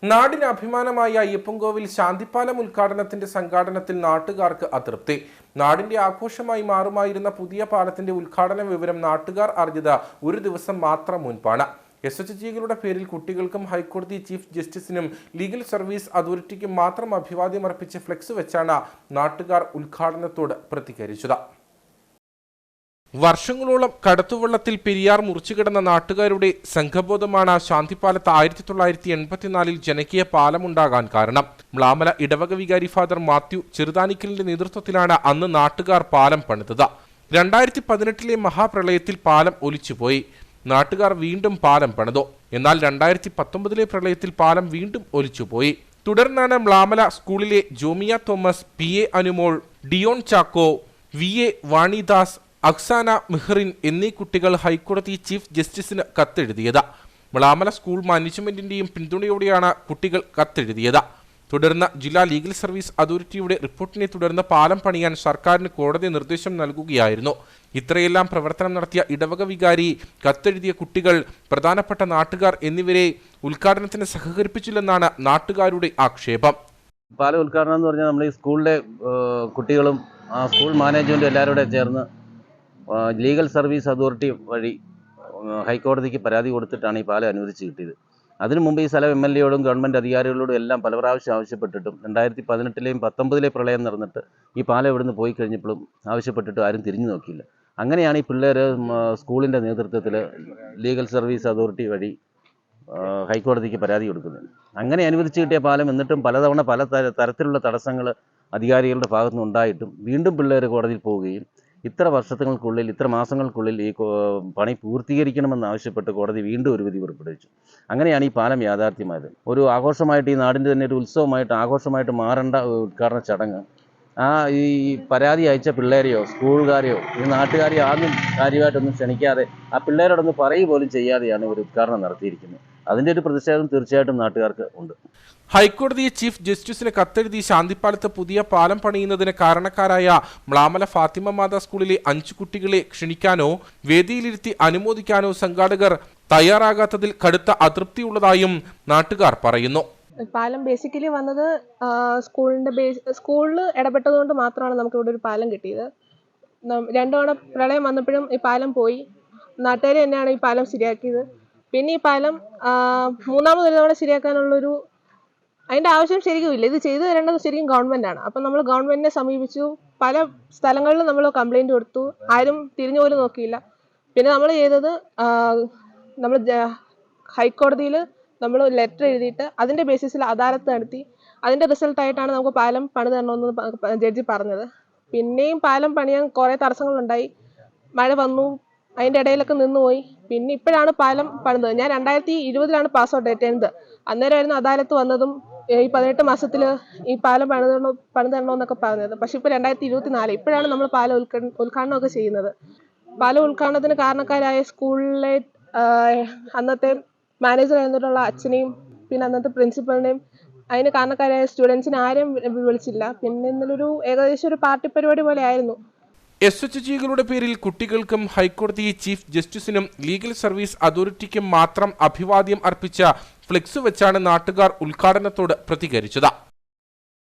നാടിന് അഭിമാനമായ അയ്യപ്പൻകോവിൽ ശാന്തിപ്പാലം ഉദ്ഘാടനത്തിന്റെ സംഘാടനത്തിൽ നാട്ടുകാർക്ക് അതൃപ്തി. നാടിന്റെ ആഘോഷമായി മാറുമായിരുന്ന പുതിയ പാലത്തിന്റെ ഉദ്ഘാടന വിവരം നാട്ടുകാർ അറിഞ്ഞത് ഒരു ദിവസം മാത്രം മുൻപാണ്. SHGകളുടെ പേരിൽ കുട്ടികൾക്കും ഹൈക്കോടതി ചീഫ് ജസ്റ്റിസിനും ലീഗൽ സർവീസ് അതോറിറ്റിക്കും മാത്രം അഭിവാദ്യം അർപ്പിച്ച് ഫ്ലെക്സ് വെച്ചാണ് നാട്ടുകാർ ഉദ്ഘാടനത്തോട് പ്രതികരിച്ചത്. വർഷങ്ങളോളം കടത്തുവള്ളത്തിൽ പെരിയാർ മുറിച്ചുകിടന്ന നാട്ടുകാരുടെ സംഘബോധമാണ് ശാന്തിപ്പാലത്ത് 1984 ജനകീയ പാലമുണ്ടാകാൻ കാരണം. മ്ലാമല ഇടവക വികാരി ഫാദർ മാത്യു ചെറുതാനിക്കലിന്റെ നേതൃത്വത്തിലാണ് അന്ന് നാട്ടുകാർ പാലം പണിതത്. 2018 മഹാപ്രളയത്തിൽ പാലം ഒലിച്ചുപോയി. നാട്ടുകാർ വീണ്ടും പാലം പണിതു. എന്നാൽ 2019 പ്രളയത്തിൽ പാലം വീണ്ടും ഒലിച്ചുപോയി. തുടർന്നാണ് മ്ലാമല സ്കൂളിലെ ജോമിയ തോമസ്, PA അനുമോൾ, ഡിയോൺ ചാക്കോ, VA വാണിദാസ്, അക്സാന മെഹ്റിൻ എന്നീ കുട്ടികൾ ഹൈക്കോടതി ചീഫ് ജസ്റ്റിസിന് കത്തെഴുതിയത്. മ്ലാമല സ്കൂൾ മാനേജ്മെന്റിന്റെയും പിന്തുണയോടെയാണ് കുട്ടികൾ കത്തെഴുതിയത്. തുടർന്ന് ജില്ലാ ലീഗൽ സർവീസ് അതോറിറ്റിയുടെ റിപ്പോർട്ടിനെ തുടർന്ന് പാലം പണിയാൻ സർക്കാരിന് കോടതി നിർദ്ദേശം നൽകുകയായിരുന്നു. ഇത്രയെല്ലാം പ്രവർത്തനം നടത്തിയ ഇടവക വികാരി, കത്തെഴുതിയ കുട്ടികൾ, പ്രധാനപ്പെട്ട നാട്ടുകാർ എന്നിവരെ ഉദ്ഘാടനത്തിന് സഹകരിപ്പിച്ചില്ലെന്നാണ് നാട്ടുകാരുടെ ആക്ഷേപം. പാലം ഉദ്ഘാടനം എന്ന് പറഞ്ഞാൽ നമ്മൾ ഈ സ്കൂളിലെ കുട്ടികളും സ്കൂൾ മാനേജ്മെന്റും എല്ലാവരും ചേർന്ന് ലീഗൽ സർവീസ് അതോറിറ്റി വഴി ഹൈക്കോടതിക്ക് പരാതി കൊടുത്തിട്ടാണ് ഈ പാലം അനുവദിച്ച് കിട്ടിയത്. അതിനു മുമ്പ് ഈ സ്ഥലം MLA യോടും ഗവൺമെൻറ് അധികാരികളോടും എല്ലാം പല പ്രാവശ്യം ആവശ്യപ്പെട്ടിട്ടും 2018 19 പ്രളയം നടന്നിട്ട് ഈ പാലം ഇവിടുന്ന് പോയി കഴിഞ്ഞപ്പോഴും ആവശ്യപ്പെട്ടിട്ടും ആരും തിരിഞ്ഞു നോക്കിയില്ല. അങ്ങനെയാണ് ഈ പിള്ളേർ സ്കൂളിൻ്റെ നേതൃത്വത്തിൽ ലീഗൽ സർവീസ് അതോറിറ്റി വഴി ഹൈക്കോടതിക്ക് പരാതി കൊടുക്കുന്നത്. അങ്ങനെ അനുവദിച്ച് കിട്ടിയ പാലം എന്നിട്ടും പലതവണ പല തരത്തിലുള്ള തടസ്സങ്ങൾ അധികാരികളുടെ ഭാഗത്തുനിന്ന് ഉണ്ടായിട്ടും വീണ്ടും പിള്ളേർ കോടതിയിൽ പോവുകയും ഇത്ര വർഷങ്ങൾക്കുള്ളിൽ, ഇത്ര മാസങ്ങൾക്കുള്ളിൽ ഈ പണി പൂർത്തീകരിക്കണമെന്ന് ആവശ്യപ്പെട്ട് കോടതി വീണ്ടും ഒരു വിധി പുറപ്പെടുവിച്ചു. അങ്ങനെയാണ് ഈ പാലം യാഥാർത്ഥ്യമായത്. ഒരു ആഘോഷമായിട്ട്, ഈ നാടിൻ്റെ തന്നെ ഒരു ഉത്സവമായിട്ട്, ആഘോഷമായിട്ട് മാറേണ്ട ഉദ്ഘാടന ചടങ്ങ് ഈ പരാതി അയച്ച പിള്ളേരെയോ സ്കൂളുകാരെയോ ഈ നാട്ടുകാരെയോ ആദ്യം കാര്യമായിട്ടൊന്നും ക്ഷണിക്കാതെ ആ പിള്ളേരോടൊന്ന് പറയുക പോലും ചെയ്യാതെയാണ് ഒരു ഉദ്ഘാടനം നടത്തിയിരിക്കുന്നത്. അതിൻ്റെ ഒരു പ്രതിഷേധം തീർച്ചയായിട്ടും നാട്ടുകാർക്ക് ഉണ്ട്. ഹൈക്കോടതി ചീഫ് ജസ്റ്റിസിന് കത്തെഴുതി ശാന്തിപ്പാലത്ത് പുതിയ പാലം പണിയുന്നതിന് കാരണക്കാരായ മ്ലാമല ഫാത്തിമ മാതാ സ്കൂളിലെ 5 കുട്ടികളെ ക്ഷണിക്കാനോ വേദിയിലിരുത്തി അനുമോദിക്കാനോ സംഘാടകർ തയ്യാറാകാത്തതിൽ കടുത്ത അതൃപ്തിയുള്ളതായും നാട്ടുകാർ പറയുന്നു. പാലം ബേസിക്കലി വന്നത് സ്കൂളിൽ ഇടപെട്ടതുകൊണ്ട് മാത്രമാണ് നമുക്ക് ഇവിടെ ഒരു പാലം കിട്ടിയത്. 2 തവണ പ്രളയം വന്നപ്പോഴും ഈ പാലം പോയി. നാട്ടുകാർ തന്നെയാണ് ഈ പാലം ശരിയാക്കിയത്. പിന്നെ ഈ പാലം 3ാമതൊരു തവണ ശരിയാക്കാനുള്ളൊരു അതിൻ്റെ ആവശ്യം ശരിക്കും ഇല്ല. ഇത് ചെയ്തു തരേണ്ടത് ശരിക്കും ഗവൺമെൻറ്റാണ്. അപ്പം നമ്മൾ ഗവൺമെൻറ്റിനെ സമീപിച്ചു. പല സ്ഥലങ്ങളിലും നമ്മൾ കംപ്ലയിൻറ്റ് കൊടുത്തു. ആരും തിരിഞ്ഞു പോലും നോക്കിയില്ല. പിന്നെ നമ്മൾ ചെയ്തത്, നമ്മൾ ഹൈക്കോടതിയിൽ നമ്മൾ ലെറ്റർ എഴുതിയിട്ട് അതിൻ്റെ ബേസിസിൽ അദാലത്ത് നടത്തി. അതിൻ്റെ റിസൾട്ടായിട്ടാണ് നമുക്ക് പാലം പണി തരണമെന്ന് ജഡ്ജി പറഞ്ഞത്. പിന്നെയും പാലം പണിയാൻ കുറേ തടസ്സങ്ങളുണ്ടായി. മഴ വന്നു, അതിൻ്റെ ഇടയിലൊക്കെ നിന്നുപോയി. പിന്നെ ഇപ്പോഴാണ് പാലം പണിതത്. ഞാൻ 2020 പാസ് ഔട്ട് ആയിരുന്നത്. അന്നേരമായിരുന്നു അദാലത്ത് വന്നതും ഈ 18 മാസത്തിൽ ഈ പാലം പണി തരണമെന്നൊക്കെ പറഞ്ഞത്. പക്ഷെ ഇപ്പോൾ 2024 ഇപ്പോഴാണ് നമ്മൾ പാലം ഉദ്ഘാടനമൊക്കെ ചെയ്യുന്നത്. പാലം ഉദ്ഘാടനത്തിന് കാരണക്കാരായ സ്കൂളിലെ അന്നത്തെ മാനേജർ എന്നിട്ടുള്ള അച്ഛനെയും പിന്നെ അന്നത്തെ പ്രിൻസിപ്പലിനെയും അതിന് കാരണക്കാരായ സ്റ്റുഡൻസിനെ ആരും വിളിച്ചില്ല. പിന്നെ ഇന്നലൊരു ഏകദേശം ഒരു പാർട്ടി പരിപാടി പോലെ ആയിരുന്നു. SHGകളുടെ പേരിൽ കുട്ടികൾക്കും ഹൈക്കോടതി ചീഫ് ജസ്റ്റിസിനും ലീഗൽ സർവീസ് അതോറിറ്റിക്കും മാത്രം അഭിവാദ്യം അർപ്പിച്ച ഫ്ലെക്സ് വെച്ചാണ് നാട്ടുകാർ ഉദ്ഘാടനത്തോട് പ്രതികരിച്ചത്.